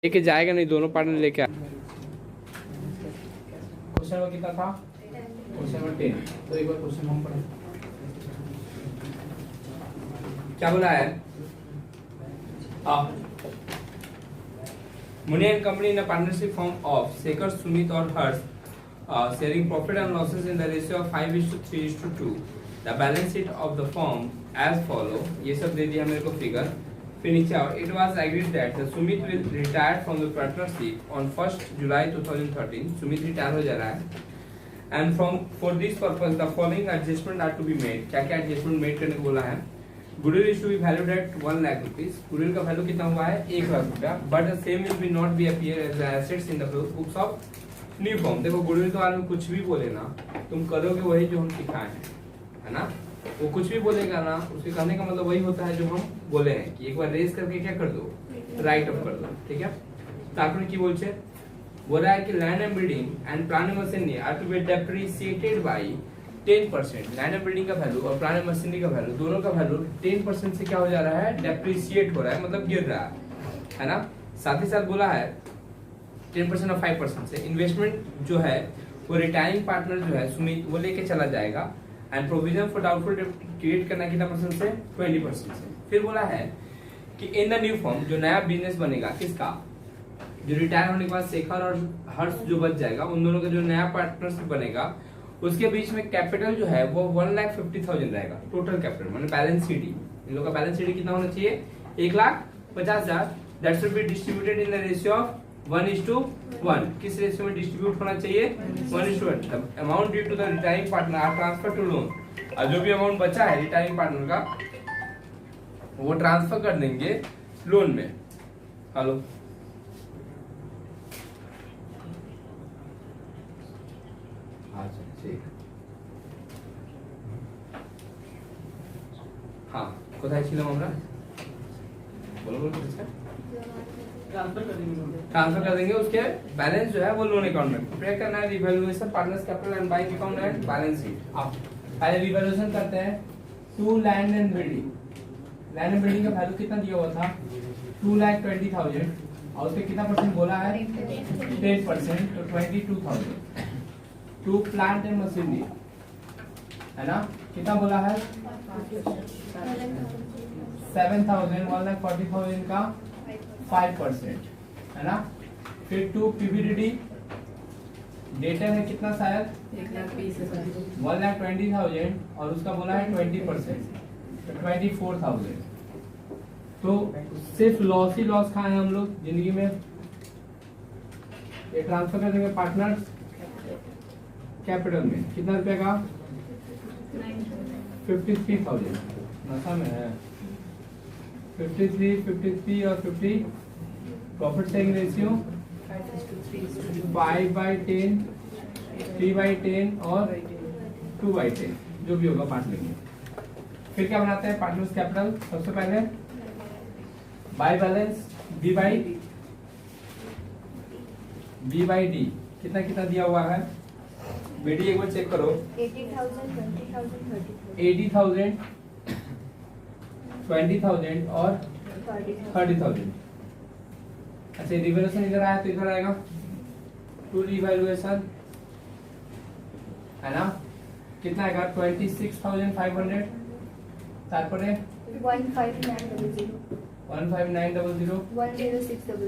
लेके जाएगा नहीं, दोनों पार्टनर लेके क्वेश्चन नंबर कितना था? Question number 10। तो एक बार क्वेश्चन हम पढ़ें। क्या बोला है? Money and company in a partnership form of Shekhar, Sumit और हर्ष sharing profit and losses in the ratio of 5:3:2. The balance sheet of the firm as follow. ये सब दे दिया मेरे को फिगर। फिर नीचे आओ। It was agreed that Sumit will retire from the partnership on 1st July 2013. Sumit retire हो जा रहा है। And for this purpose the following adjustment are to be made. क्या क्या adjustment made करने को बोला है? Goodwill is to be valued at 1 lakh rupees. Goodwill का वैल्यू कितना हुआ है? 1 लाख रुपया। But the same will be not be appear as the assets in the books of new firm. देखो goodwill तो आदमी कुछ भी बोले ना, तुम करोगे वही जो हम सिखाए हैं, है ना? वो कुछ भी बोलेगा ना, उसके कहने का मतलब वही होता है जो हम बोले हैं कि एक बार रेज करके क्या कर दो, राइट अप कर दो, ठीक है? तारपरे की बोलছে बोल रहा है कि land and building and plant machinery are to be depreciated by 10%। Land and building का वैल्यू और प्लांट मशीनरी का वैल्यू, दोनों का वैल्यू 10% से क्या हो जा रहा है? डेप्रिसिएट हो रहा है, मतलब गिर रहा है ना? साथ ही साथ बोला है 10% और 5% से इन्वेस्टमेंट जो है वो रिटायरिंग पार्टनर जो है सुमित वो लेके चला जाएगा। And provision for doubtful create करना कितना परसेंट से? 20% से। फिर बोला है कि इन द न्यू फॉर्म जो नया बिजनेस बनेगा, किसका? जो रिटायर होने के बाद शेखर और हर्ष जो बच जाएगा, उन दोनों का जो नया पार्टनरशिप बनेगा, उसके बीच में कैपिटल जो है वो 1,50,000 रहेगा। टोटल कैपिटल माने बैलेंस शीट। इन लोगों का बैलेंस शीट कितना होना चाहिए? 1,50,000। That should be distributed in the ratio of 1:1। किस रेशियो में डिस्ट्रीब्यूट होना चाहिए? 1:1। Amount due to the retiring partner are transfer to loan. और जो भी अमाउंट बचा है रिटायरिंग पार्टनर का वो ट्रांसफर कर देंगे लोन में। हेलो, हाँ কোথায় ছিলাম আমরা? बोलो ट्रांसफर कर देंगे उसके बैलेंस जो है वो लोन अकाउंट में। प्रिपेयर करना है revaluation partners capital and buying account and balance sheet. अब पहले रिवैल्यूएशन करते हैं। 2 land and building. Land and building का वैल्यू कितना दिया हुआ था? 2,20,000 और उसके कितना परसेंट बोला है? 10%, तो 22,000। 2 प्लांट एंड मशीनरी है ना, कितना बोला है? 7,000। 1,40,000 का 5% है ना। फिर 2 PVDD डेटा है कितना शायद? 1,20,000 और उसका बोला है 20%, तो 24,000। तो सिर्फ लॉस ही लॉस खाए हम लोग जिंदगी में। ये ट्रांसफर कर देंगे पार्टनर कैपिटल में। कितना रुपए का? 53,000। नशा में है। 53 और 50। प्रॉफिट शेयरिंग रेशियो 5/10, 3/10 और 2/10, जो भी होगा बांट लेंगे। फिर क्या बनाते हैं? Partners capital. सबसे पहले बाय बैलेंस B/D। कितना कितना दिया हुआ है? बेटी एक बार चेक करो। 80,000, 20,000, 30,000। 80,000, 20,000 और 30,000। अच्छा, रिवैल्यूएशन इधर आया तो इधर आएगा 2 रिवैल्यूएशन है ना। कितना आएगा? 26,500। तारपरे 15900, 15900, 10600।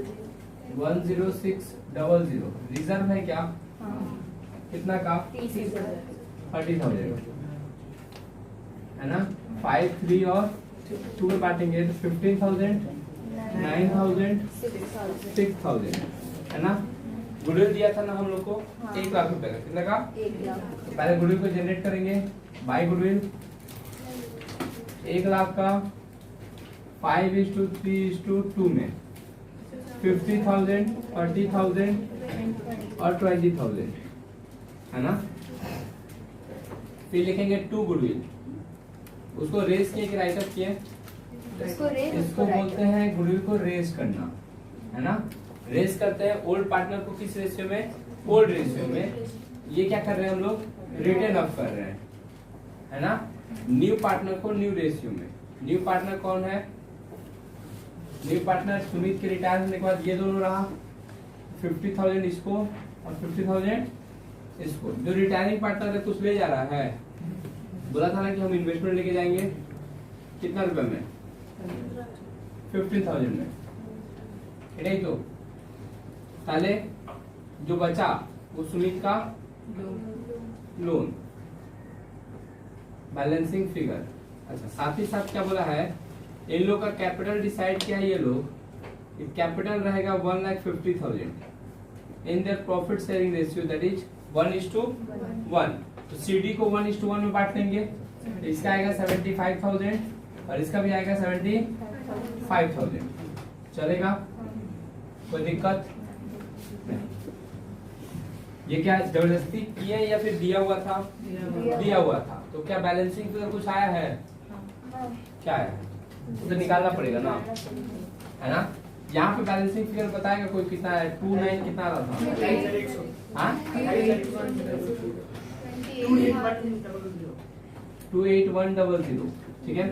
10600। रिजर्व है क्या? हाँ, कितना का? 30,000 है ना। 5, 3 और 2 में बांटेंगे तो 15,000, 9,000, 6,000 है ना। गुडविल दिया था ना हम लोग को? हाँ। 1 लाख रुपए का। कितना का? 1 लाख। पहले गुडविल को जनरेट करेंगे। बाय गुडविल 1 लाख का 5:3:2 में 50,000, 40,000 और 20,000 है ना। फिर लिखेंगे 2 गुडविल। उसको रेस किए कि राइट अप किए? इसको बोलते हैं गुडविल को रेस करना, है ना। रेस करते हैं ओल्ड पार्टनर को किस रेशियो में? ओल्ड रेशियो में। ये क्या कर रहे हैं हम लोग? रिटर्न अप कर रहे हैं, है ना। न्यू पार्टनर को न्यू रेशियो में। न्यू पार्टनर कौन है? न्यू पार्टनर सुमित के रिटायर होने के बाद ये दोनों रहा, 50,000 इसको और 50,000 इसको। जो रिटायरिंग पार्टनर है कुछ ले जा रहा है, बोला था ना कि हम इन्वेस्टमेंट लेके जाएंगे कितना रुपए में? 15,000 में, ठीक तो ताले जो बचा वो सुमित का लोन, बैलेंसिंग फिगर। अच्छा, साथ ही साथ क्या बोला है, इन लोग का कैपिटल डिसाइड किया है ये लोग, कैपिटल रहेगा 1,50,000 in their profit sharing ratio that is 1:1। तो सीडी को 1:1 में बांट देंगे, इसका आएगा 75,000 और इसका भी आएगा 75,000। चलेगा? कोई दिक्कत? ये क्या जबरदस्ती किए या फिर दिया हुआ था? दिया हुआ था। तो क्या बैलेंसिंग फिगर कुछ आया है? क्या है? उसे निकालना पड़ेगा ना, है ना? यहाँ पे बैलेंसिंग फिगर बताएगा कोई कितना है? 29 कितना रहा था? 28100। ठीक है।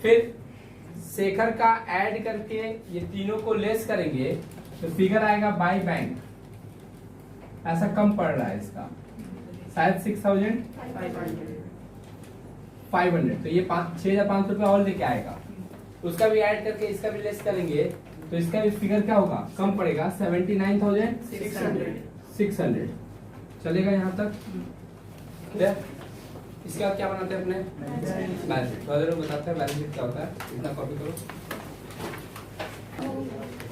फिर शेखर का ऐड करके ये तीनों को लेस करेंगे तो फिगर आएगा बाय बैंक। ऐसा कम पड़ रहा है इसका, शायद 6,500। तो ये 6,500 रुपया और लेके आएगा, उसका भी ऐड करके इसका भी लेस करेंगे तो इसका भी फिगर क्या होगा? कम पड़ेगा, 79,600। चलेगा यहाँ तक? इसके बाद क्या बनाते हैं अपने? Balance sheet. थोड़ा देर में बताते हैं बैलेंस शीट क्या होता है। इतना कॉपी करो।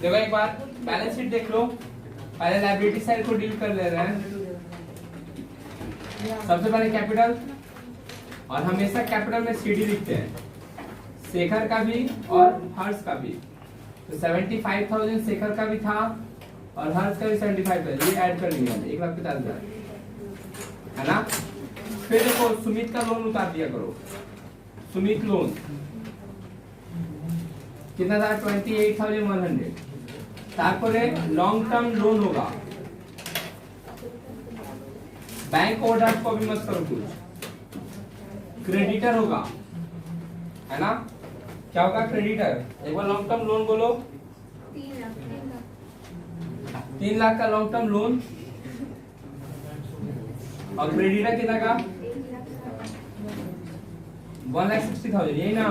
देखो एक बार बैलेंस शीट देख लो। पहले लायबिलिटी साइड को डील कर ले रहे हैं। सबसे पहले कैपिटल, और हमेशा कैपिटल में सीडी लिखते हैं, शेखर का भी और हर्ष का भी। तो 75,000 शेखर का भी था और हर्ष का भी 75,000, ये ऐड कर लिया 1,50,000, है ना? फिर देखो सुमित का लोन उतार दिया करो। सुमित लोन कितना था? 28,100। तारपरे लॉन्ग टर्म लोन होगा, बैंक ओवरड्राफ्ट को भी मत करो कुछ। क्रेडिटर होगा, है ना? क्या होगा? क्रेडिटर। एक बार लॉन्ग टर्म लोन बोलो। 3 लाख का लॉन्ग टर्म लोन, और क्रेडिटर कितना का? 1,60,000, यही ना?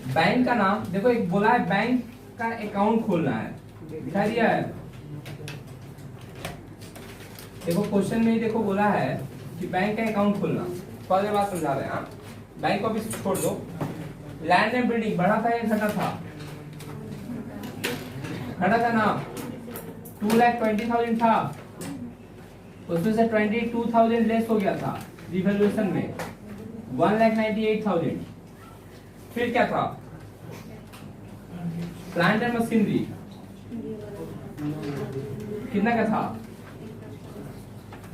बैंक का नाम देखो, एक बोला है बैंक का अकाउंट खोलना है, दिखाई दिया है? देखो क्वेश्चन में ही देखो बोला है कि बैंक का अकाउंट खोलना। थोड़ा देर बाद समझा रहे हैं। बैंक को भी छोड़ दो। लैंड एंड बिल्डिंग बढ़ा था या घटा था? घटा था ना? 2,20,000 था, उसमें से 22,000 लेस हो गया था रिवैल्यूएशन में, 1,98,000। फिर क्या था? प्लांट एंड मशीनरी कितना का था?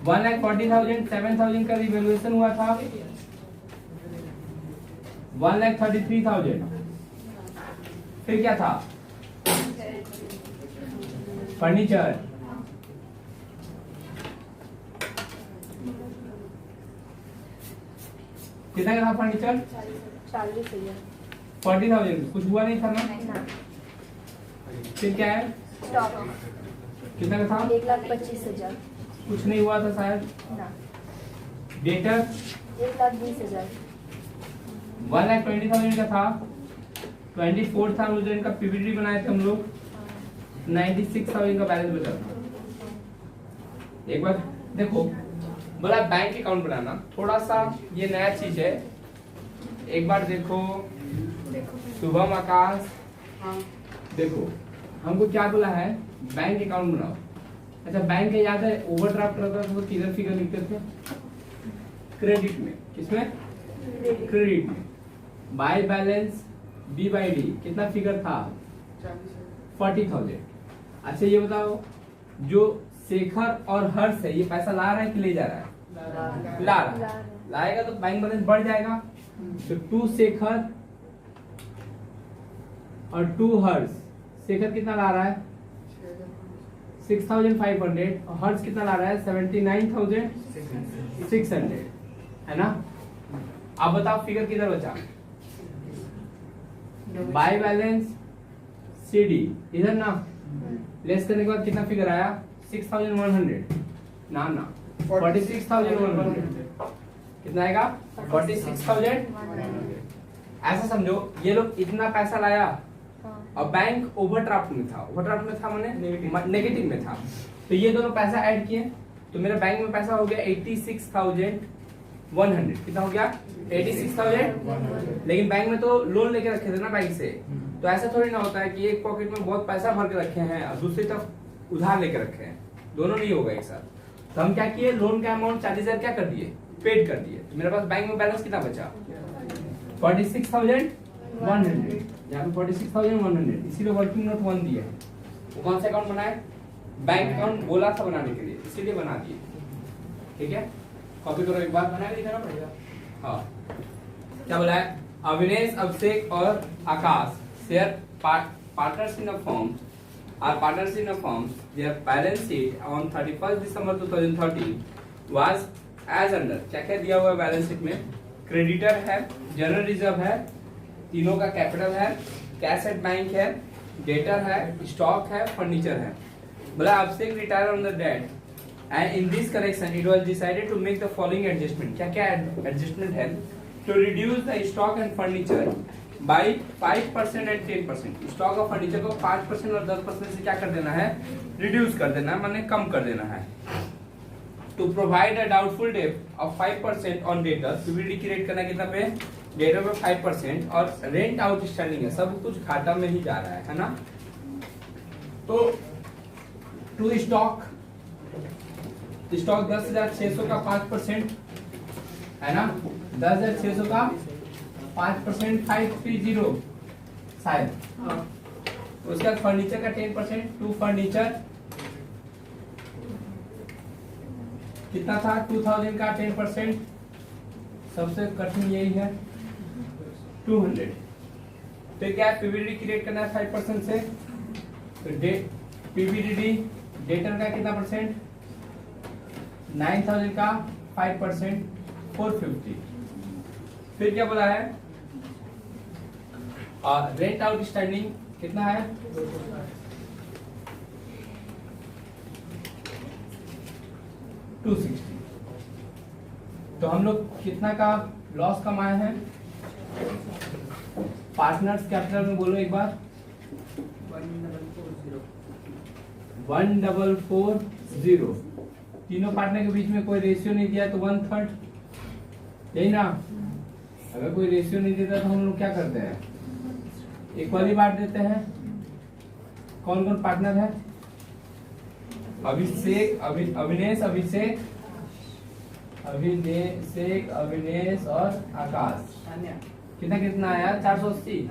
1,40,000, 7,000 का रिवैल्यूएशन हुआ था, 1,33,000। फिर क्या था? फर्नीचर कितना का था? फर्नीचर 40,000। कुछ हुआ नहीं था ना? फिर क्या है? स्टॉक कितना का था? 1,25,000। कुछ नहीं हुआ था शायद। डेटर 1,20,000। 1,20,000 का था, 24,000 का पीवीडी बनाए थे हम लोग, 96,000 का बैलेंस बचा था। एक बार देखो, बोला बैंक अकाउंट बनाना, थोड़ा सा ये नया चीज है। एक बार देखो शुभम, आकाश, देखो हमको क्या बोला है? बैंक अकाउंट बनाओ। अच्छा, बैंक का याद है ओवरड्राफ्ट रहता था तो किधर फिगर लिखते थे? क्रेडिट में। किसमें? क्रेडिट में। By balance B by D कितना फिगर था? 40,000। अच्छा ये बताओ, जो शेखर और हर्ष है, ये पैसा ला रहा है कि ले जा रहा है? ला रहा है। लाएगा तो बैंक बैलेंस बढ़ जाएगा। तो 2 शेखर और 2 हर्ष। शेखर कितना ला रहा है? 6,500 और हर्ष कितना ला रहा है? 79,600, है ना? अब बताओ फिगर किधर बचा, बाय बैलेंस CD इधर ना, लेस करने के बाद कितना फिगर आया 6100 ना 46,100 कितना आएगा 46,000। ऐसा समझो ये लोग इतना पैसा लाया और बैंक ओवरड्राफ्ट में था, ओवरड्राफ्ट में था माने नेगेटिव में था, तो ये दोनों पैसा ऐड किए तो मेरा बैंक में पैसा हो गया 86,100। कितना हो गया 86,000, लेकिन बैंक में तो लोन लेके रखे थे ना बैंक से, तो ऐसा थोड़ी ना होता है कि एक पॉकेट में बहुत पैसा भर के रखे हैं और दूसरी तरफ उधार लेके रखे हैं, दोनों नहीं होगा एक साथ। तो हम क्या किए, लोन का अमाउंट 40,000 क्या कर दिए, पेड कर दिए, तो मेरे पास बैंक में बैलेंस कितना बचा 46,100, यहाँ पे 46,100, इसीलिए वर्किंग नोट 1 दिया। वो कौन सा अकाउंट बनाए, बैंक अकाउंट बोला था बनाने के लिए, इसीलिए बना दिए। ठीक है, कॉपी करो एक बार, बना के दिखाना पड़ेगा। हाँ, क्या बोला है, अविनेश, अभिषेक और Akash share partners in a firm are partners in a firm. Their balance sheet on 31st December 2013 was as under। क्या क्या दिया हुआ है बैलेंस शीट में, क्रेडिटर है, जनरल रिजर्व है, तीनों का कैपिटल है, कैश एट बैंक है, डेटर है, स्टॉक है, फर्नीचर है। बोला Abhishek retire on the date and in this correction it was decided to make the following adjustment. क्या क्या एडजस्टमेंट है, to reduce the stock and furniture by 5% and 10%। Stock और furniture को 5% और 10% से क्या कर देना है, रिड्यूस कर देना है, माने कम कर देना है। To provide a doubtful debt of 5% on debtor, PVD की रेट करना कितना पे, डेटर पे 5%, और रेंट आउटस्टैंडिंग है, सब कुछ घाटा में ही जा रहा है ना। तो टू स्टॉक 10,600 का 5% है ना, 10,600 का 5% 530 शायद। उसके बाद फर्नीचर का 10%, टू फर्नीचर कितना था 2000 का 10%, सबसे कठिन यही है 200। तो क्या पीवीडी की रेट करना है 5% से, तो पीवीडी डेटर का कितना परसेंट, 9,000 का 5% 450। फिर क्या बोला है, रेंट आउटस्टैंडिंग कितना है 260। तो हम लोग कितना का लॉस कमाए हैं, पार्टनर्स कैपिटल में बोलो एक बार, 1440। तीनों पार्टनर के बीच में कोई रेशियो नहीं दिया तो 1/3, यही ना। अगर कोई रेशियो नहीं देता तो हम लोग क्या करते हैं, इक्वली बांट देते हैं। कौन कौन पार्टनर है, अभिषेक, अविनेश, अविनेश और आकाश। कितना कितना आया 480,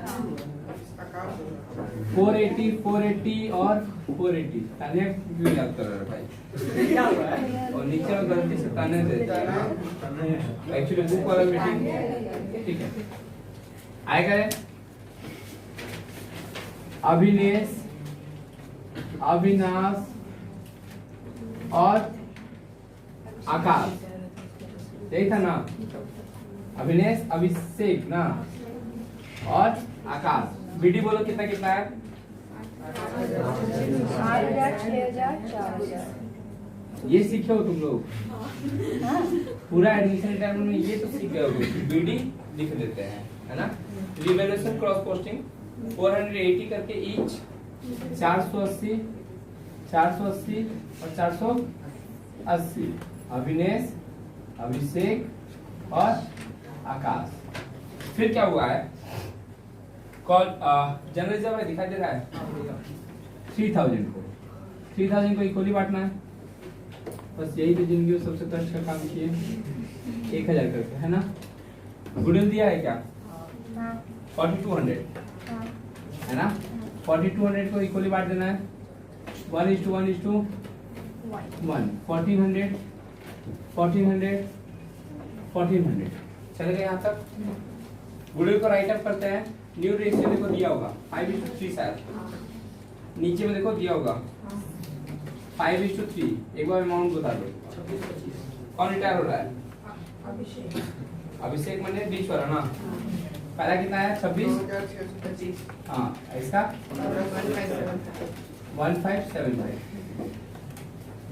480 और 480। तान्या क्यों याद कर रहा है भाई, और नीचे में गलती से तान्या देता है, एक्चुअली बुक वाला मीटिंग। ठीक है, आएगा अभिनेश, अविनाश और आकाश, यही था ना, अविनेश, अभिषेक ना और आकाश। बीडी बोलो कितना कितना है, 8,000, 6,000, 4,000। ये सीखे हो तुम लोग, पूरा एडमिशन टाइम में ये तो सीखे हो, बीडी लिख देते हैं है ना। रिवैल्यूएशन क्रॉस पोस्टिंग 480 करके ईच, 480 और 480। अविनेश, अभिषेक और आकाश। फिर क्या हुआ है, कॉल जनरल रिजर्व है, दिखाई दे रहा है 3,000 को इक्वली बांटना है। बस यही तो जिंदगी में सबसे कष्ट का काम किए, 1,000 करके है ना। गुडविल दिया है क्या, 4,200 है ना, 4,200 को इक्वली बांट देना है, 1:1:1, 1400 चलेगा यहाँ तक। गुडविल को राइट अप करते हैं। न्यू रेशियो देखो दिया होगा 5:3 शायद, नीचे में देखो दिया होगा 5:3। एक बार अमाउंट बता दो, कौन रिटायर हो रहा है, अभिषेक मैंने 20 वाला ना, पहला कितना है 26, हाँ इसका 1575।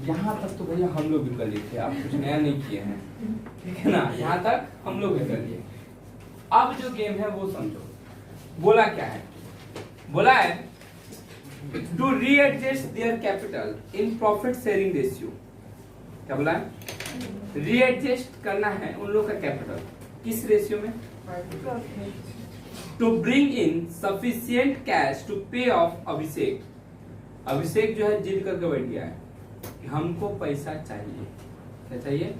यहाँ तक तो भैया हम लोग भी कर लिए थे, आप कुछ नया नहीं किए हैं, ठीक है ना, यहाँ तक हम लोग भी कर लिए। अब जो गेम है वो समझो, बोला क्या है, बोला है to readjust their capital in profit sharing ratio. क्या बोला है? रीएडजस्ट करना है उन लोग का कैपिटल, किस रेशियो में? To bring in sufficient cash to pay off Abhishek. Abhishek जो है जिद करके बैठ गया है कि हमको पैसा चाहिए। क्या चाहिए?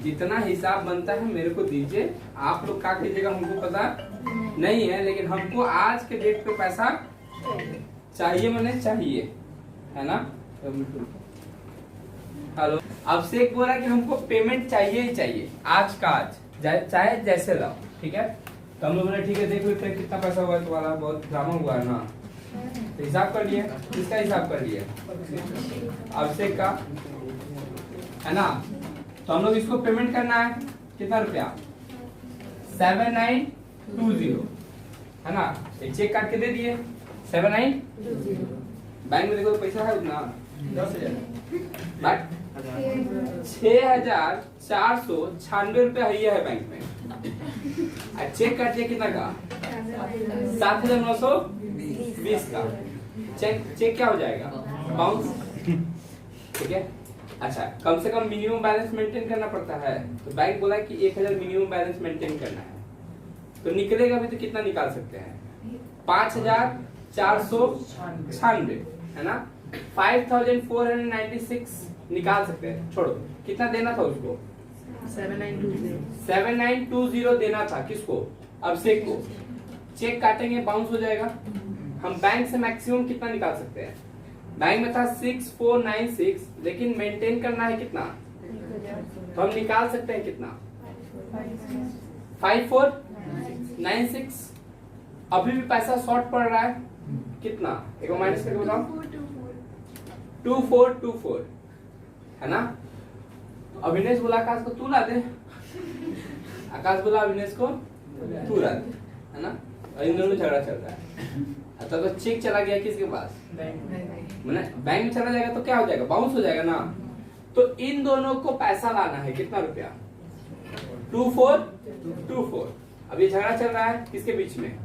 जितना हिसाब बनता है मेरे को दीजिए। आप लोग क्या कीजिएगा हमको पता नहीं है, लेकिन हमको आज के डेट पे पैसा चाहिए, मैंने चाहिए, है ना। हेलो, अभिषेक बोला कि हमको पेमेंट चाहिए ही चाहिए, आज का आज, चाहे जैसे लाओ, ठीक है। तो हम लोग बोले ठीक है, देख लेते हैं कितना पैसा हुआ तुम्हारा, बहुत ड्रामा हुआ है ना। तो हिसाब कर लिए, किसका हिसाब कर लिए? अभिषेक का, है ना। तो हम लोग इसको पेमेंट करना है कितना रुपया? 7920, है ना। एक चेक काट के दे दिए 7920। बैंक में देखो तो पैसा है उतना 10,000, बट 6,496 रुपया है बैंक में। चेक काट दिया कितना का? 7,920 का। चेक क्या हो जाएगा? बाउंस, ठीक है। अच्छा, कम से कम मिनिमम बैलेंस मेंटेन करना पड़ता है, तो बैंक बोला कि 1,000 मिनिमम बैलेंस मेंटेन करना है। तो निकलेगा भी तो कितना निकाल सकते हैं? 5,496, है ना। 5,496 निकाल सकते हैं। छोड़ो, कितना देना था उसको? 7920 देना था। किसको? अभिषेक को। चेक काटेंगे, बाउंस हो जाएगा। हम बैंक से मैक्सिमम कितना निकाल सकते हैं? बैंक में था 6496, लेकिन मेंटेन करना है कितना? तो हम निकाल सकते हैं कितना? 5496। अभी भी पैसा शॉर्ट पड़ रहा है, कितना? एक माइनस करके बताओ। 2424, है ना। अविनेश बोला आकाश को तू ला दे, आकाश बोला अविनेश को तू ला दे, है ना। और इन दोनों झगड़ा चल रहा है। अच्छा, तो चेक चला गया किसके पास? बैंक में चला जाएगा तो क्या हो जाएगा? बाउंस हो जाएगा ना। तो इन दोनों को पैसा लाना है, कितना रुपया? 2424। अब ये झगड़ा चल रहा है किसके बीच में?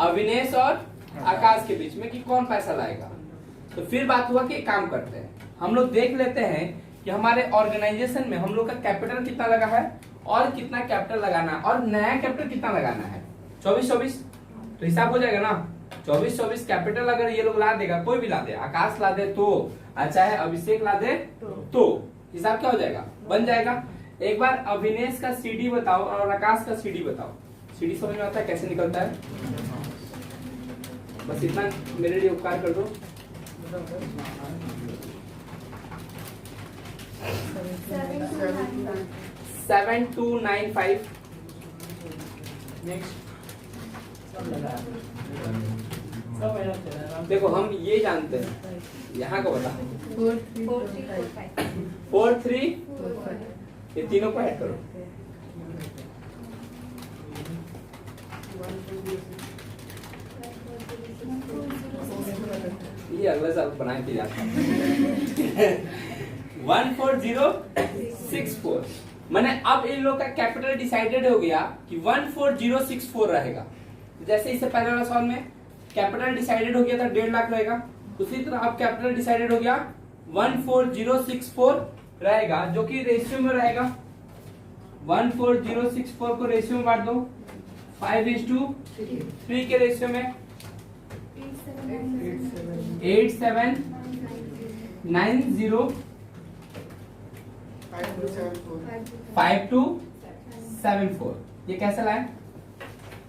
अविनेश और आकाश के बीच में, कि कौन पैसा लाएगा। तो फिर बात हुआ कि एक काम करते हैं, हम लोग देख लेते हैं कि हमारे ऑर्गेनाइजेशन में हम लोग का कैपिटल कितना लगा है और कितना कैपिटल लगाना है, और नया कैपिटल कितना लगाना है। 2424, तो हिसाब हो जाएगा ना। 2424 कैपिटल अगर ये लोग ला देगा, कोई भी ला दे, आकाश ला दे तो, चाहे अभिषेक ला दे तो हिसाब क्या हो जाएगा? बन जाएगा। एक बार अविनेश का सीडी बताओ और आकाश का सीडी बताओ। सीडी समझ में आता है कैसे निकलता है? बस इतना मेरे लिए उपकार कर दो। 7295। देखो हम ये जानते हैं, यहाँ का बता 43, ये तीनों को ऐड करो। ये अगले साल बनाए के जाता 14064। मैंने अब इन लोग का कैपिटल डिसाइडेड हो गया कि 14064 रहेगा। जैसे इससे पहले वाला सवाल में कैपिटल डिसाइडेड हो गया था 1.5 लाख रहेगा, उसी तरह अब कैपिटल डिसाइडेड हो गया 14064 रहेगा, जो कि रेशियो में रहेगा। 14064 को रेशियो में बांट दो 5:3 के रेशियो में। 8790 5274। ये कैसे लाए?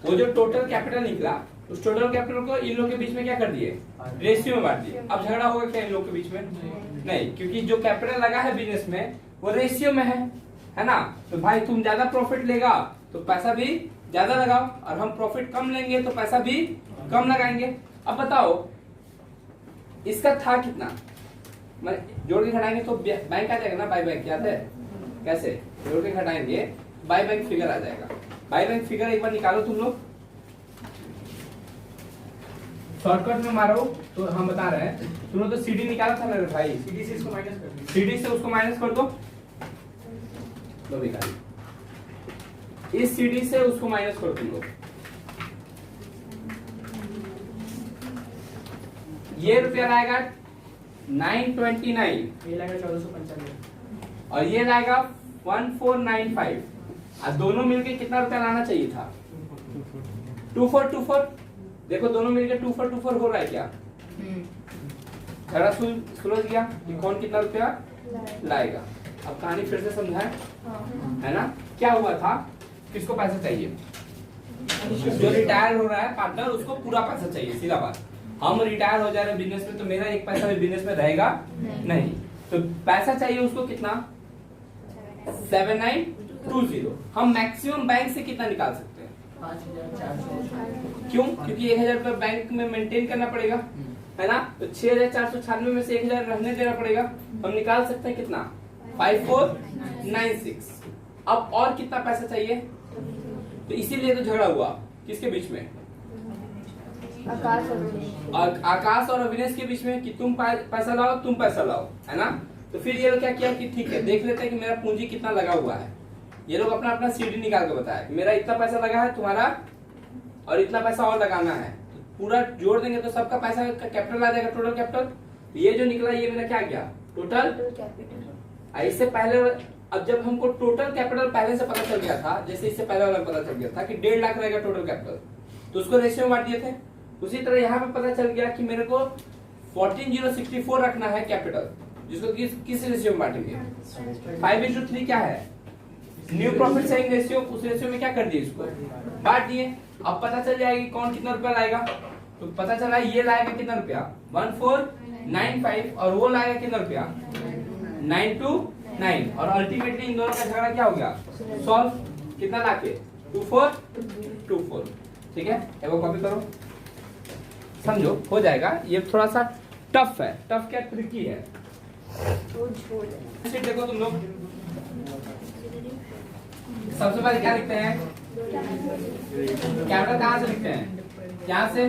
वो जो टोटल कैपिटल निकला, उस टोटल कैपिटल को इन लोग के बीच में क्या कर दिए? रेशियो में बांट दिए। अब झगड़ा होगा क्या इन लोग के बीच में? नहीं, क्योंकि जो कैपिटल लगा है बिजनेस में वो रेशियो में है ना। तो भाई तुम ज्यादा प्रॉफिट लेगा तो पैसा भी ज्यादा लगाओ, और हम प्रॉफिट कम लेंगे तो पैसा भी कम लगाएंगे। अब बताओ इसका था कितना? जोड़ के घटाएंगे तो बैंक आ जाएगा ना, बाय बैंक, याद है कैसे जोड़ के घटाएंगे? बाय बैंक फिगर आ जाएगा। बाय बैंक फिगर एक बार निकालो तुम लोग, शॉर्टकट में मारो तो हम बता रहे हैं। तुम लोग तो सीडी निकाला था मेरे भाई, सीडी से इसको माइनस कर दो। सीडी से उसको माइनस कर दो, लो निकाल, इस सीडी से उसको माइनस करो तुम लोग। ये रुपया लाएगा 929 ये लगेगा 1495 और ये लाएगा 1495। और दोनों मिलके कितना रुपया लाना चाहिए था? 2424। देखो दोनों मिलके 2424 हो रहा है क्या? झगड़ा सुलझ गया कि कौन कितना रुपया लाएगा। अब कहानी फिर से समझाएं, है ना? क्या हुआ था, किसको पैसा चाहिए? जो रिटायर हो रहा है पार्टनर, उसको पूरा पैसा चाहिए। सीधा बात, हम रिटायर हो जा रहे हैं बिजनेस में तो मेरा एक पैसा भी बिजनेस में रहेगा नहीं। तो पैसा चाहिए उसको कितना? 7920। हम मैक्सिमम बैंक से कितना निकाल सकते हैं? 5400। क्यों? क्योंकि 1000 रुपया बैंक में मेंटेन करना पड़ेगा, है ना? तो 6496 में से 1000 रहने देना पड़ेगा। हम निकाल सकते हैं कितना? 5496। अब और कितना पैसा चाहिए? तो इसीलिए तो झगड़ा हुआ किसके बीच में? आकाश और अविनेश के बीच में कि तुम पैसा लाओ, तुम पैसा लाओ, है ना? तो फिर ये लोग क्या किया कि ठीक है देख लेते हैं कि मेरा पूंजी कितना लगा हुआ है। ये लोग अपना अपना सीडी निकाल के बताया कि मेरा इतना पैसा लगा है तुम्हारा और इतना पैसा और लगाना है। तो पूरा जोड़ देंगे तो सबका पैसा का कैपिटल आ जाएगा, टोटल कैपिटल। तो ये जो निकला ये मेरा क्या गया? Total capital. इससे पहले अब जब हमको टोटल कैपिटल पहले से पता चल गया था, जैसे इससे पहले वाला पता चल गया था कि 1.5 लाख रहेगा टोटल कैपिटल, तो उसको रेशियो में बांट दिए थे। उसी तरह यहाँ पे पता चल गया कि मेरे को 14064 रखना है कैपिटल, जिसको किस रेशियो में बांटेंगे? 5:3 क्या है? New profit sharing ratio. उस रेशियो में क्या कर दिए? इसको बांट दिए। अब पता चल जाएगी कौन कितना रुपया लाएगा। तो पता चला ये लाएगा कितना रुपया? 1495 और वो लाएगा कितना रुपया? 929। और अल्टीमेटली इन दोनों का झगड़ा क्या हो गया? सॉल्व। कितना लाके? 2424। ठीक है, एक बार कॉपी करो, समझो हो जाएगा। ये थोड़ा सा टफ है। टफ क्या? ट्रिकी है। देखो तुम लोग सबसे पहले क्या लिखते हैं? कैपिटल कहाँ से लिखते हैं? यहाँ से।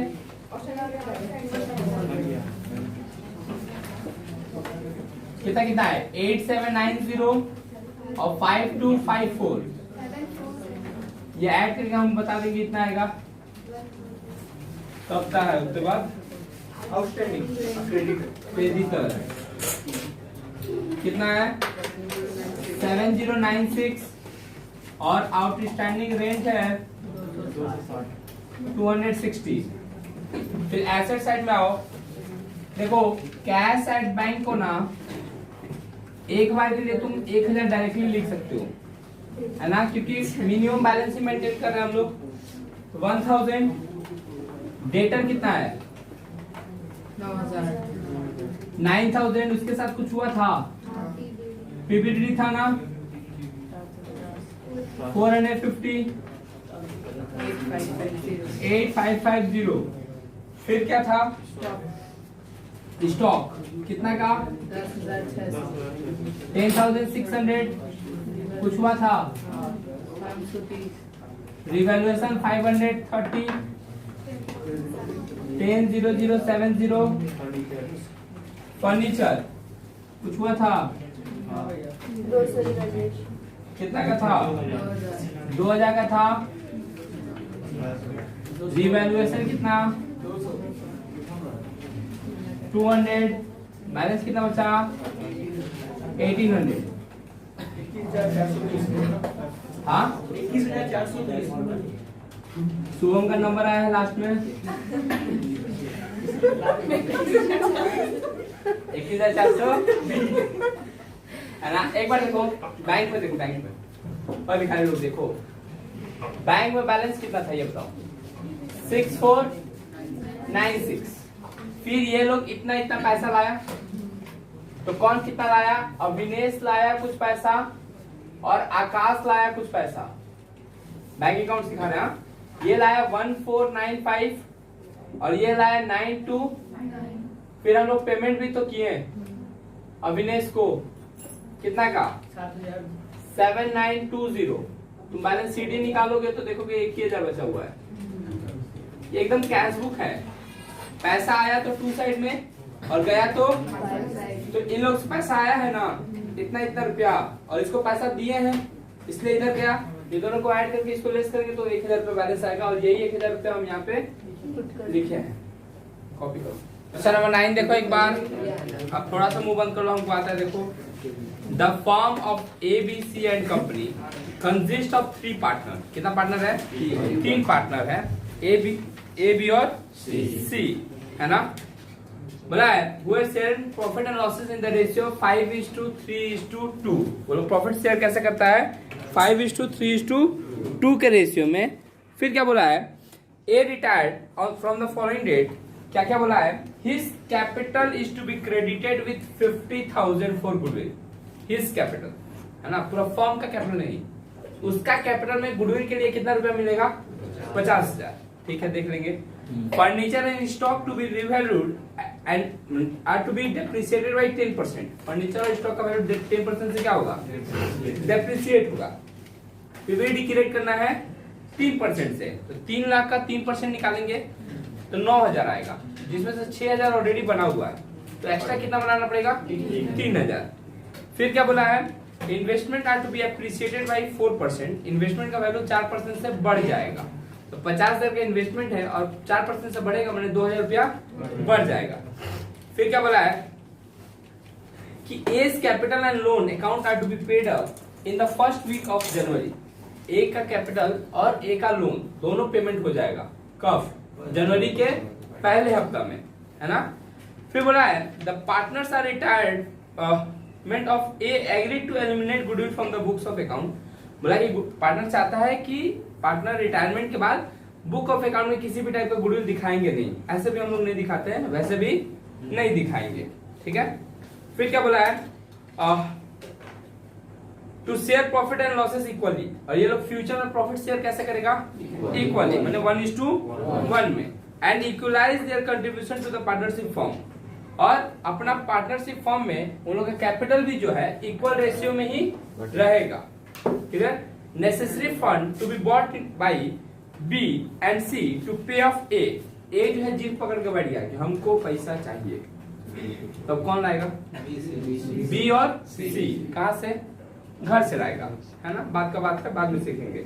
कितना कितना है? 8790 और 5254। ये ऐड करके हम बता देंगे इतना आएगा। कब तक है? उसके बाद आउटस्टैंडिंग क्रेडिटर कितना है? 7096 और आउटस्टैंडिंग रेंज है 260। फिर एसेट साइड में आओ। देखो कैश एट बैंक को ना एक बार के लिए तुम 1000 डायरेक्टली लिख सकते हो, है ना? क्योंकि मिनिमम बैलेंस ही मेंटेन कर रहे हैं हम लोग। 1000। डेटर कितना है? 9000। उसके साथ कुछ हुआ था? पीपीडी था ना? 450। 8550। फिर क्या था? स्टॉक कितना का? 10,600। कुछ हुआ था? रिवैल्यूएशन 530। 10,070। फर्नीचर कुछ हुआ था? 200 कितना का था? 2000 का था। रिवैल्यूएशन कितना? 200। बैलेंस कितना बचा? 1800। हाँ, 21,430। शुभम का नंबर आया है लास्ट में 21,400, है ना? एक बार देखो बैंक में, देखो बैंक में और भिखारी लोग देखो बैंक में बैलेंस कितना था ये बताओ? 6496। फिर ये लोग इतना इतना पैसा लाया, तो कौन कितना लाया? अविनेश लाया कुछ पैसा और आकाश लाया कुछ पैसा। बैंक अकाउंट सिखा रहे हैं। ये लाया 1495 और ये लाया 92। फिर हम लोग पेमेंट भी तो किए अविनेश को कितना का? 7000। 7920। तुम बैलेंस शीट ही निकालोगे तो देखोगे 1,000 बचा हुआ है। ये एकदम कैश बुक है, पैसा आया तो टू साइड में और गया तो इन लोग से पैसा आया है ना इतना इतना रुपया और इसको पैसा दिए हैं इसलिए इधर गया, ये दोनों को ऐड करके इसको लेस करके तो 1,000 रुपया बैलेंस आएगा और यही 1,000 रुपया हम यहाँ पे लिखे हैं। कॉपी करो। क्वेश्चन नंबर 9 देखो एक बार, अब थोड़ा सा मुंह बंद कर लो, हमको आता है देखो। The firm of ABC and company consist of 3 partner. कितना पार्टनर है? 3 पार्टनर है, ए बी और सी, है ना। बोला है who has shared profit and losses in the ratio 5:3:2। बोलो प्रॉफिट शेयर कैसे करता है? 5:3:2 के रेशियो में। फिर क्या बोला है? A retired from the following date. क्या क्या बोला है? His capital is to be credited with 50,000 for goodwill. His capital है ना, पूरा फर्म का कैपिटल नहीं, उसका कैपिटल में गुडविल के लिए कितना रुपया मिलेगा? 50,000। ठीक है, देख लेंगे। Furniture and stock to be revalued and are to be depreciated by 10%। Furniture और स्टॉक का वैल्यू 10% से क्या होगा? डेप्रिसिएट होगा। फिर डिक्लेरेट करना है 3% से, तो 3 लाख का 3% निकालेंगे तो 9,000 आएगा, जिसमें से 6,000 ऑलरेडी बना हुआ है, तो एक्स्ट्रा कितना बनाना पड़ेगा? 3,000। फिर क्या बोला है? Investment are to be appreciated by 4%। Investment का वैल्यू 4% से बढ़ जाएगा, तो 50,000 का इन्वेस्टमेंट है और 4% से बढ़ेगा मैंने 2,000 रुपया बढ़ जाएगा। फिर क्या बोला है कि as capital and loan account are to be paid up in the first week of January. A का कैपिटल और ए का लोन दोनों पेमेंट हो जाएगा कब? जनवरी के पहले हफ्ता में, है ना। फिर बोला है the partners are retired of A agreed to eliminate goodwill from the books of account. बोला कि पार्टनर चाहता है कि पार्टनर रिटायरमेंट के बाद बुक ऑफ अकाउंट में किसी भी टाइप का गुडविल दिखाएंगे नहीं, ऐसे भी हम लोग नहीं दिखाते हैं, वैसे भी नहीं दिखाएंगे। ठीक है। फिर क्या बोला है? To share profit and losses equally. और ये लोग फ्यूचर में प्रॉफिट शेयर कैसे करेगा? इक्वली, माने 1:1 में। And equalize their contribution to the partnership form. और अपना पार्टनरशिप फॉर्म में उन लोग का कैपिटल भी जो है इक्वल रेशियो में ही रहेगा। ठीक है। Necessary fund to be bought by B and C to pay off A. A जो है जीप पकड़ के बैठ गया कि हमको पैसा चाहिए, तब कौन लाएगा? बी और सी। कहां से? घर से लाएगा, है ना। बात का बात है, बाद में सीखेंगे।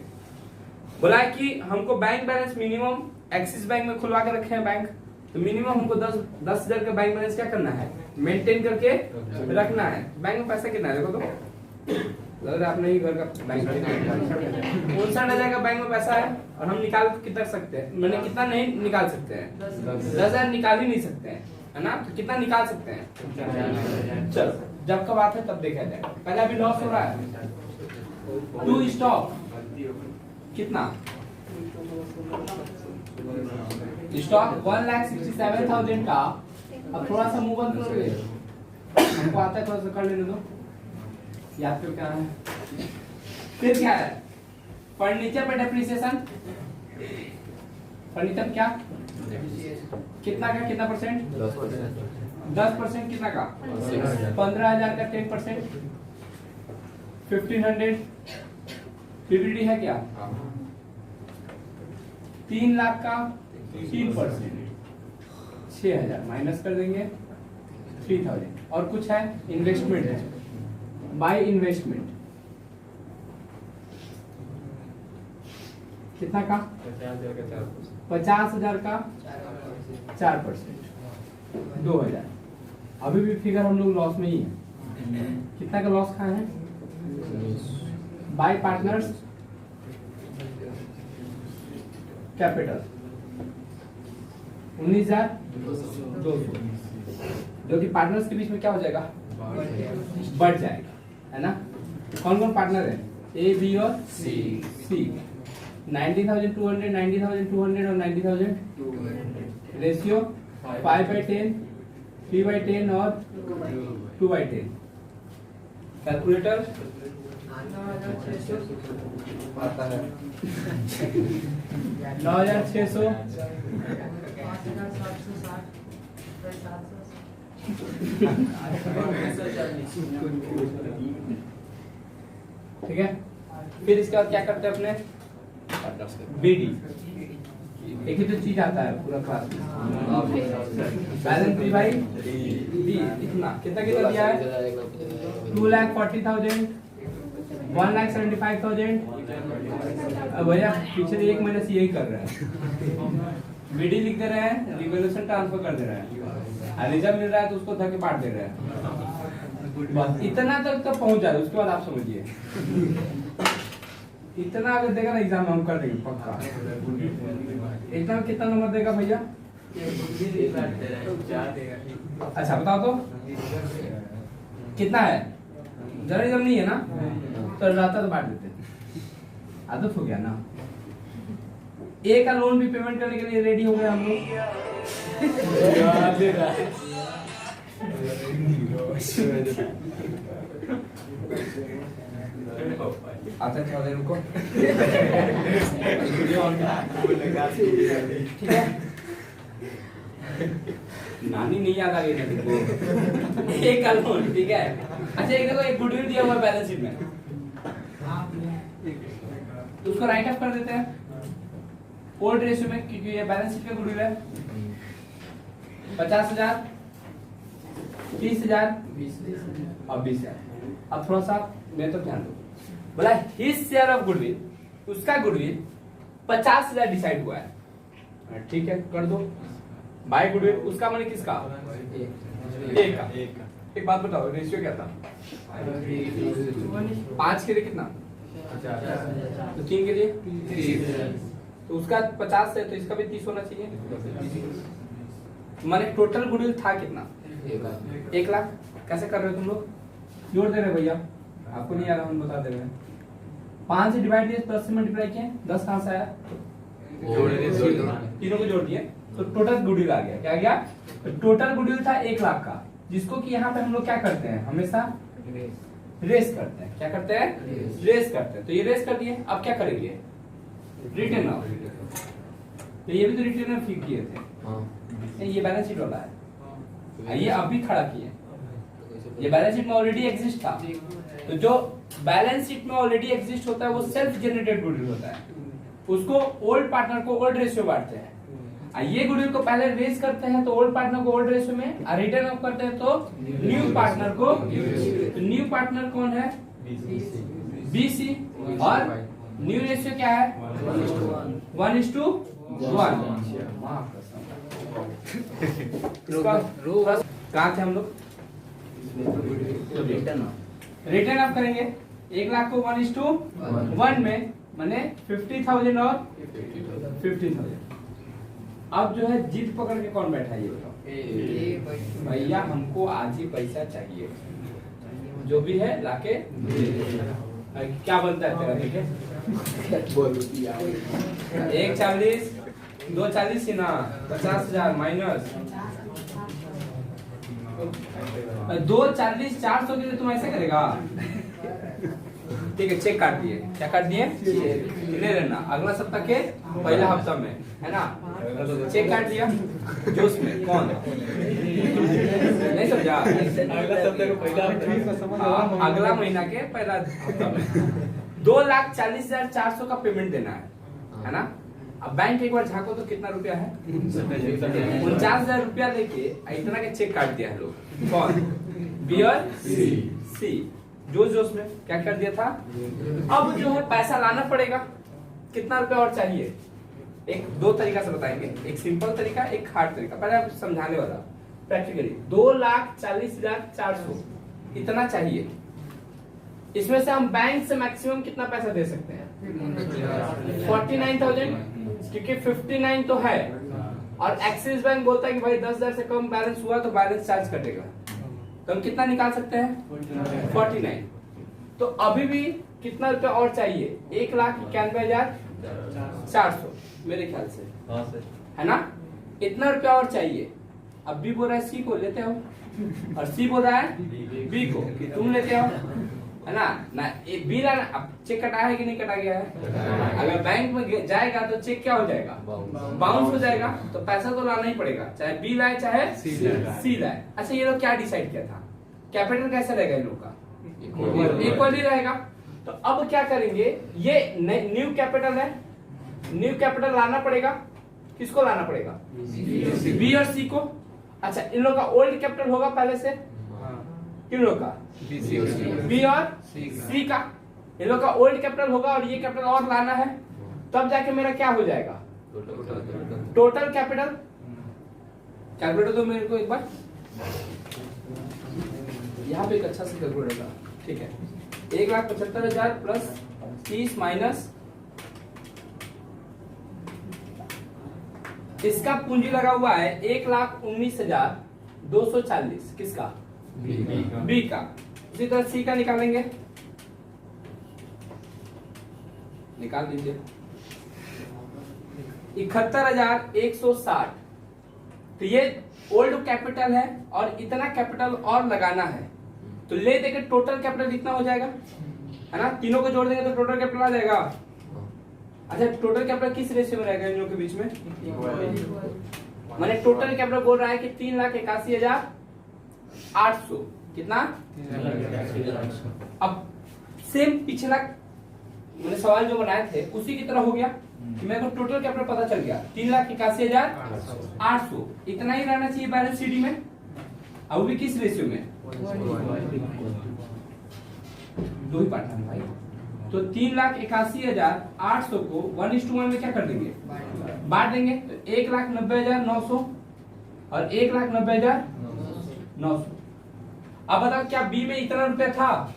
बोला है कि हमको bank balance minimum axis bank में खुलवा के रखे हैं बैंक, तो मिनिमम हमको 10,000 का बैंक बैलेंस क्या करना है? मेंटेन करके रखना है। बैंक में पैसा कितना है देखो तो, लग रहा है अपने ही घर का बैंक 59,000 का बैंक में पैसा है और हम निकाल कितना सकते हैं? मैंने कितना नहीं निकाल सकते हैं? 10,000 निकाल ही नहीं सकते हैं, है ना। तो कितना निकाल सकते हैं? चलो जब का बात है तब देखा जाएगा। पहले अभी लॉस हो रहा है। टू स्टॉक कितना? स्टॉक 1,67,000 का। अब थोड़ा सा मुंह बंद करोगे, हमको आता है, थोड़ा सा कर लेने दो, याद क्यों क्या है। फिर क्या है? फर्नीचर पे डेप्रिसिएशन। फर्नीचर क्या कितना का? कितना परसेंट? 10%। कितना का? 15,000 का 10%, 1,500। पीबीडी है क्या? 3 लाख का 3%, 6,000 माइनस कर देंगे 3,000। और कुछ है? इन्वेस्टमेंट है, बाय इन्वेस्टमेंट। कितना का? 50,000 का 4%, 2,000। अभी भी फिगर हम लोग लॉस में ही है। कितना का लॉस खाए हैं? बाय पार्टनर्स कैपिटल 19,200, जो कि पार्टनर्स के बीच में क्या हो जाएगा? बढ़ जाएगा, है ना। कौन कौन पार्टनर है? ए बी और सी। 90,200, 90,200 और 90,000। रेशियो 5/10, 3/10 और 2/10। कैलकुलेटर 9,600। ठीक है। फिर इसके बाद क्या करते हैं अपने बीडी, एक ही तो चीज आता है पूरा क्लास में, बैलेंस भी भाई डी इतना कितना कितना दिया है 2,40,000, 1,75,000। भैया पिछले एक महीने से यही कर रहे हैं, बीडी लिख दे रहे हैं, रिवोल्यूशन ट्रांसफर कर दे रहे हैं, रिजर्व मिल रहा है तो उसको धक्के पाट दे रहे हैं। बस इतना तक तो पहुंच जाए, उसके बाद आप समझिए इतना अगर देगा ना एग्जाम में हम कर देंगे पक्का। इतना कितना नंबर देगा भैया? अच्छा बताओ तो कितना है? जरा जब नहीं है ना तो रहता तो बांट देते, आदत हो गया ना। ए का लोन भी पेमेंट करने के लिए रेडी हो गए हम लोग। आता चौदह रुको ठीक है, नानी नहीं याद आ गई ना तुमको। एक का लोन ठीक है। अच्छा एक देखो एक गुडविल दिया हुआ है बैलेंस शीट में, तो उसको राइट ऑफ कर देते हैं ओल्ड रेशियो में, क्योंकि ये बैलेंस शीट का गुडविल है। 50,000, 30,000 और 20,000। अब थोड़ा सा मैं तो ध्यान दो, बोला हिज शेयर ऑफ गुडविल, उसका गुडविल 50,000 डिसाइड हुआ है, ठीक है कर दो। बाय गुडविल उसका माने किसका? एक का। एक बात बताओ रेशियो क्या था? 5 के लिए कितना? तो 3 के लिए 30। तो उसका 50 है तो इसका भी 30 होना चाहिए। माने टोटल गुडविल था कितना? 1 लाख। कैसे कर रहे हो तुम लोग? जोड़ दे रहे भैया, आपको नहीं आ रहा हम बता दे रहे हैं। 5 से डिवाइड किए, 10 से मल्टीप्लाई किए, 10 कहां से आया? तीनों को जोड़ दिए तो टोटल गुडविल आ गया। क्या गया? टोटल गुडविल था 1 लाख का, जिसको कि यहाँ पे हम लोग क्या करते हैं हमेशा रेस करते हैं। क्या करते हैं? रेस करते हैं। तो ये रेस कर दिए, अब क्या करेंगे? Return of. तो ये भी तो रिटर्न ऑफ किए थे, ये बैलेंस शीट वाला है, ये अभी खड़ा किए, ये बैलेंस शीट में ऑलरेडी एग्जिस्ट था। तो जो बैलेंस शीट में ऑलरेडी एग्जिस्ट होता है वो सेल्फ जनरेटेड गुडविल होता है, उसको ओल्ड पार्टनर को ओल्ड रेशियो बांटते हैं। ये गुडविल को पहले रेस करते हैं तो ओल्ड पार्टनर को ओल्ड रेशियो में, रिटर्न ऑफ करते हैं तो न्यू पार्टनर को। न्यू पार्टनर कौन है? बीसी। और न्यू रेशियो क्या है? 1:1। कहाँ थे हम लोग? रिटर्न ऑफ करेंगे 1 लाख को 1:1 में, माने 50,000 और 50,000। अब जो है जीत पकड़ के कौन बैठा है ये बताओ? भैया हमको आज ही पैसा चाहिए, जो भी है लाके क्या बनता है तेरा? ठीक है 1,40, 2,40 ना 50,000 माइनस 2,40, 400 के लिए तुम ऐसे करेगा? ठीक है चेक काट दिए। क्या काट दिए? ले लेना अगला सप्ताह के पहला हफ्ता में, है ना? चेक काट दिया जोश में। कौन नहीं समझा? अगला सप्ताह को पहला अगला महीना के पहला हफ्ता में 2,40,400 का पेमेंट देना है ना? अब बैंक एक बार झांको तो कितना रुपया है? 49,000 रुपया लेके इतना के चेक काट दिया है लोग। कौन? बी और सी जोश में क्या कर दिया था। अब जो है पैसा लाना पड़ेगा, कितना रुपया और चाहिए? एक दो तरीका से बताएंगे, एक सिंपल तरीका, एक हार्ड तरीका। पहले आप समझाने वाला प्रैक्टिकली 2,40,400 इतना चाहिए। इसमें से हम बैंक से मैक्सिमम कितना पैसा दे सकते हैं? 49,000, क्योंकि 59 तो है और एक्सिस बैंक बोलता है कि भाई 10,000 से कम बैलेंस हुआ तो बैलेंस चार्ज कटेगा। तो हम कितना निकाल सकते हैं? 49। तो अभी भी कितना रुपया और चाहिए? 1,91,400 मेरे ख्याल से, है ना? इतना रुपया और चाहिए। अब बी बोल रहा है सी को लेते हो और सी बोल रहा है बी को तुम लेते हो, है ना? बी लाना। अब चेक कटा है कि नहीं कटा गया है? अगर बैंक में जाएगा तो चेक क्या हो जाएगा? बाउंस हो जाएगा। तो पैसा तो लाना ही पड़ेगा, चाहे बी लाए चाहे सी लाए। अच्छा ये लोग क्या डिसाइड किया था? कैपिटल कैसा रहेगा इन लोग का? इक्वली रहेगा। तो अब क्या करेंगे, ये न्यू कैपिटल है, न्यू कैपिटल लाना पड़ेगा, किसको लाना पड़ेगा, बी और सी को। अच्छा, इन लोग का ओल्ड कैपिटल होगा पहले से, किन लोग का, बी और सी का, इन लोग का ओल्ड कैपिटल होगा और ये कैपिटल और लाना है, तब जाके मेरा क्या हो जाएगा, टोटल कैपिटल। कैलकुलेटर दो मेरे को एक बार, यहाँ पे एक अच्छा से कैलकुलेटर था, ठीक है। 1,75,000 प्लस 30 माइनस इसका पूंजी लगा हुआ है 1,19,240, किसका, बी का। इसी तरह सी का निकालेंगे, निकाल दीजिए 71,160। तो ये ओल्ड कैपिटल है और इतना कैपिटल और लगाना है, तो ले देके टोटल कैपिटल कितना हो जाएगा, है ना, तीनों को जोड़ देंगे तो टोटल कैपिटल आ जाएगा। अच्छा, टोटल कैपिटल किस रेशियो में रहेगा इन लोगों के बीच में, मैंने टोटल कैपिटल बोल रहा है कि 3,81,800, कितना, अब सेम पिछला मैंने सवाल जो बनाए थे उसी की तरह हो गया कि मेरे को टोटल कैपिटल पता चल गया 3,81,800, इतना ही रहना चाहिए बैलेंस शीट में। अब भी किस रेशियो में, 2 ही पार्ट है भाई, तो 3,81,800 को 1:1 में क्या कर देंगे, बांट देंगे, तो 1,90,900 और 1,90,900। अब बताओ क्या बी में इतना रुपया था,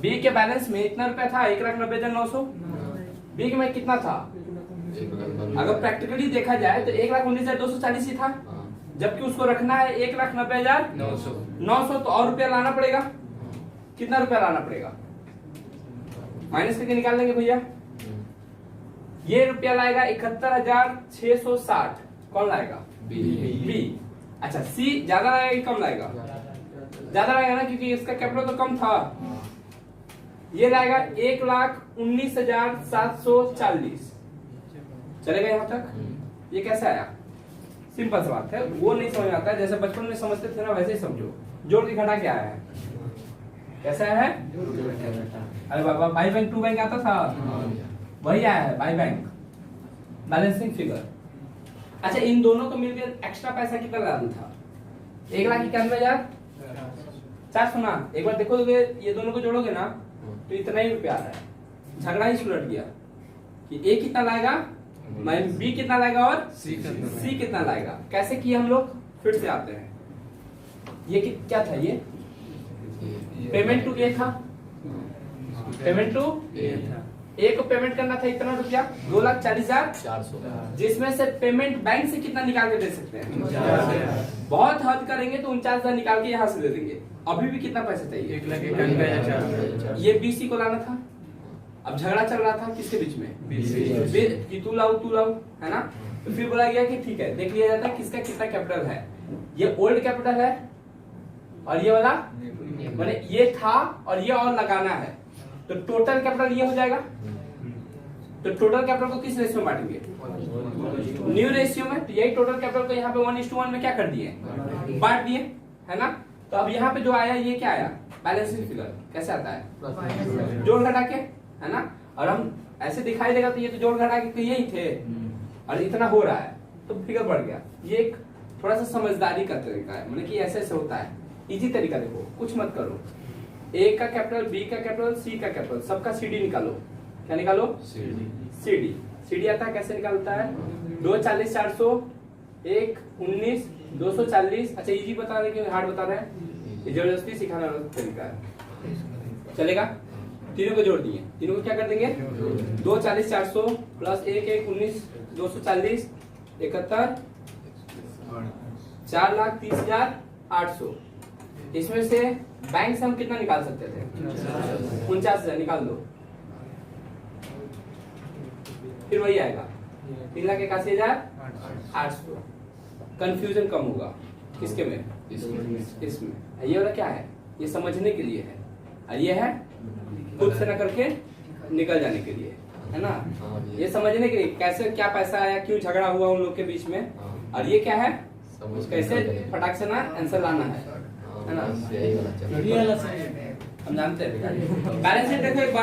बी के बैलेंस में इतना रुपया था 1,90,900, बी के में कितना था, अगर प्रैक्टिकली देखा जाए तो 1,19,240 ही था, जबकि उसको रखना है 1,90,900, तो और रुपया लाना पड़ेगा, कितना रुपया लाना पड़ेगा, माइनस करके निकाल लेंगे भैया। ये रुपया लाएगा 71,660, कौन लाएगा, बी। अच्छा, सी ज्यादा लाएगा कि कम लाएगा, ज्यादा लाएगा ना, क्योंकि इसका कैपिटल तो कम था। ये लाएगा 1,19,740, चलेगा यहाँ तक। ये कैसे आया, सिंपल सी बात है, वो नहीं समझ आता है, जैसे बचपन में समझते थे ना वैसे ही समझो, जोड़ के घटा के आया है, कैसा है, अरे बाबा बाई बैंक टू बैंक आता था, वही आया है बाई बैंक बैलेंसिंग फिगर। अच्छा, इन दोनों को मिलकर एक्स्ट्रा पैसा कितना लाना था, 1,91,400 ना। एक बार देखोगे ये दोनों को जोड़ोगे ना तो इतना ही रुपया आ रहा है, झगड़ा ही सुलट गया कि ए कितना लाएगा, बी कितना लाएगा और सी कितना लाएगा। कैसे किए हम लोग, फिर से आते हैं। ये क्या था, ये पेमेंट टू ए था, पेमेंट टू ए को पेमेंट करना था इतना रुपया 2,40,400, जिसमें से पेमेंट बैंक से कितना निकाल के दे सकते हैं, बहुत हद करेंगे तो 49,000 निकाल के यहाँ से दे देंगे। अभी भी कितना पैसा चाहिए, 1,91,400। ये बीसी को लाना था। अब झगड़ा चल रहा था किसके बीच में, कि तू लाओ, है ना। तो फिर बोला गया कि ठीक है, देख लिया जाता है किसका कितना कैपिटल है। ये ओल्ड कैपिटल है और ये वाला मैंने ये था और ये और लगाना है, तो टोटल कैपिटल ये हो जाएगा। तो टोटल कैपिटल को किस रेशियो में बांटेंगे, न्यू रेशियो में। तो यही टोटल कैपिटल को यहाँ पे 1:1 में क्या कर दिए, बांट दिए, है ना। तो अब यहाँ पे जो आया ये क्या आया, बैलेंसिंग फिगर कैसे आता है, जोड़ घटा के, है ना। और हम ऐसे दिखाई देगा तो ये तो जोड़ घटा के यही थे और इतना हो रहा है तो फिगर बढ़ गया। ये एक थोड़ा सा समझदारी का तरीका है, मतलब कि ऐसे ऐसे होता है, इजी तरीका। देखो कुछ मत करो, ए का कैपिटल, बी का कैपिटल, सी का कैपिटल, सबका सीडी निकालो। क्या निकालो, सीडी। सीडी आता है कैसे निकालता है, 2,40,400, 1,19,240। अच्छा इजी बता रहे कि हार्ड बता रहे हैं, जबरदस्ती सिखाना तरीका है, चलेगा। तीनों को जोड़ दिए, तीनों को क्या कर देंगे, 2,40,400 प्लस 1,19,240, 71, 4,30,800। इसमें से बैंक से हम कितना निकाल सकते थे, 49,000 निकाल दो, फिर वही आएगा 3,81,800। कंफ्यूजन कम होगा किसके में, इसमें। ये वाला क्या है, ये समझने के लिए है, और ये है खुद से न करके निकल जाने के लिए, है ना। ये समझने के लिए कैसे क्या पैसा आया, क्यों झगड़ा हुआ उन लोग के बीच में, और ये क्या है, कैसे फटाक से ना आंसर लाना है ना। हम जानते हैं। बैलेंस शीट देखो एक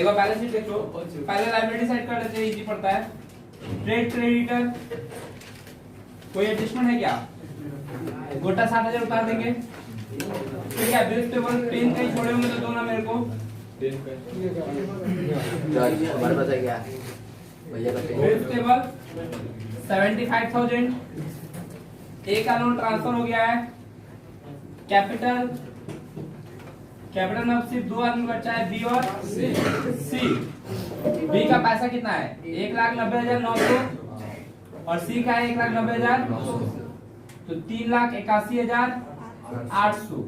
बार बैलेंस शीट देखो। पहले लायबिलिटी साइड कर लेते हैं, इजी पड़ता है। ट्रेड क्रेडिटर, कोई एडजस्टमेंट है क्या? गोटा 60,000 उतार देंगे। ठीक है, बिल्स पेबल पेन कहीं छोड़े होंगे तो दो ना मेरे को। हमारे पास है क्या भैया का बिल्स पेबल 75,000, एक का लोन ट्रांसफर हो गया है। कैपिटल में अब सिर्फ दो आदमी बचा है, बी और सी। बी का पैसा कितना है? 1,90,900 और सी का है 1,90,900, तो 3,81,800।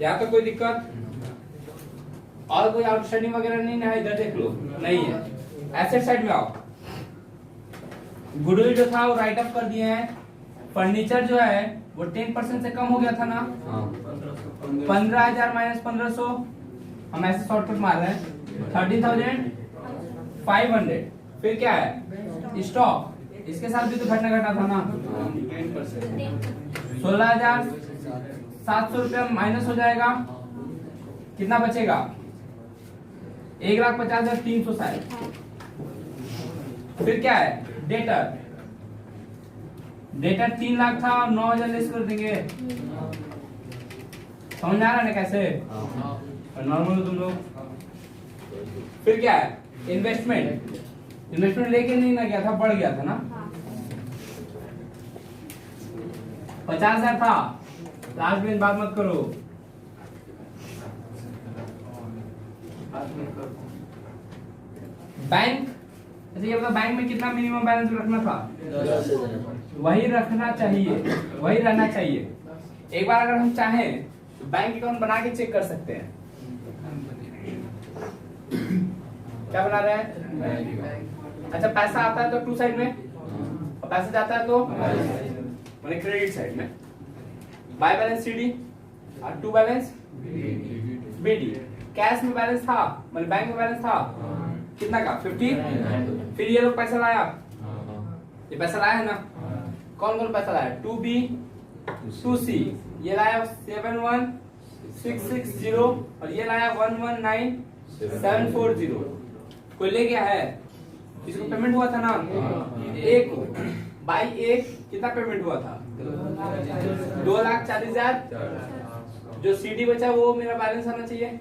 यहाँ तो कोई दिक्कत और कोई आउटस्टैंडिंग वगैरह नहीं है? इधर देख लो, नहीं है। एसेट साइड में आओ। गुडविल जो था वो राइट ऑफ कर दिए हैं। फर्नीचर जो है वो 10% से कम हो गया था ना, 15,000 माइनस 1,500, हम ऐसे शॉर्टकट मार रहे हैं, 13,500। फिर क्या है? स्टॉक, इसके साथ भी तो घटना घटा था ना, 16,700 रुपया माइनस हो जाएगा। कितना बचेगा? 1,50,360। फिर क्या है? डेटर 3 लाख था, 9,000 लेस कर देंगे। समझ आ रहा है ना कैसे? नॉर्मल तुम लोग। फिर क्या है? इन्वेस्टमेंट लेके नहीं ना गया था, बढ़ गया था ना, 50,000 था। लास्ट में बात मत करो। बैंक, अच्छा ये बता, बैंक में कितना मिनिमम बैलेंस रखना था? वही रखना चाहिए, वही रहना चाहिए। एक बार अगर हम चाहें तो बैंक अकाउंट बना के चेक कर सकते हैं। क्या बना रहे हैं? अच्छा, पैसा आता है तो टू साइड में, और पैसा जाता है तो माने क्रेडिट साइड में। बाय बैलेंस सीडी और टू बैलेंस बीडी। कैश में बैलेंस था, माने बैंक में बैलेंस था कितना का? 50। फिर ये लोग पैसा लाया, ये पैसा लाया है ना। कौन कौन पैसा लाया? 2B 2C, ये लाया 71,660 और ये लाया 119,740। कोई ले गया है? इसको पेमेंट हुआ था ना, एक बाई एक कितना पेमेंट हुआ था? 2,40,000। जो CD बचा वो मेरा बैलेंस आना चाहिए।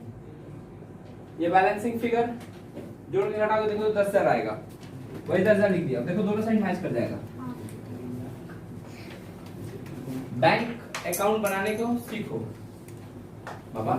ये बैलेंसिंग फिगर जोड़ के घटा के देखो तो 10,000 आएगा। वही 10,000 लिख दिया। देखो दोनों साइड मैच कर जाएगा। बैंक अकाउंट बनाने को सीखो बाबा।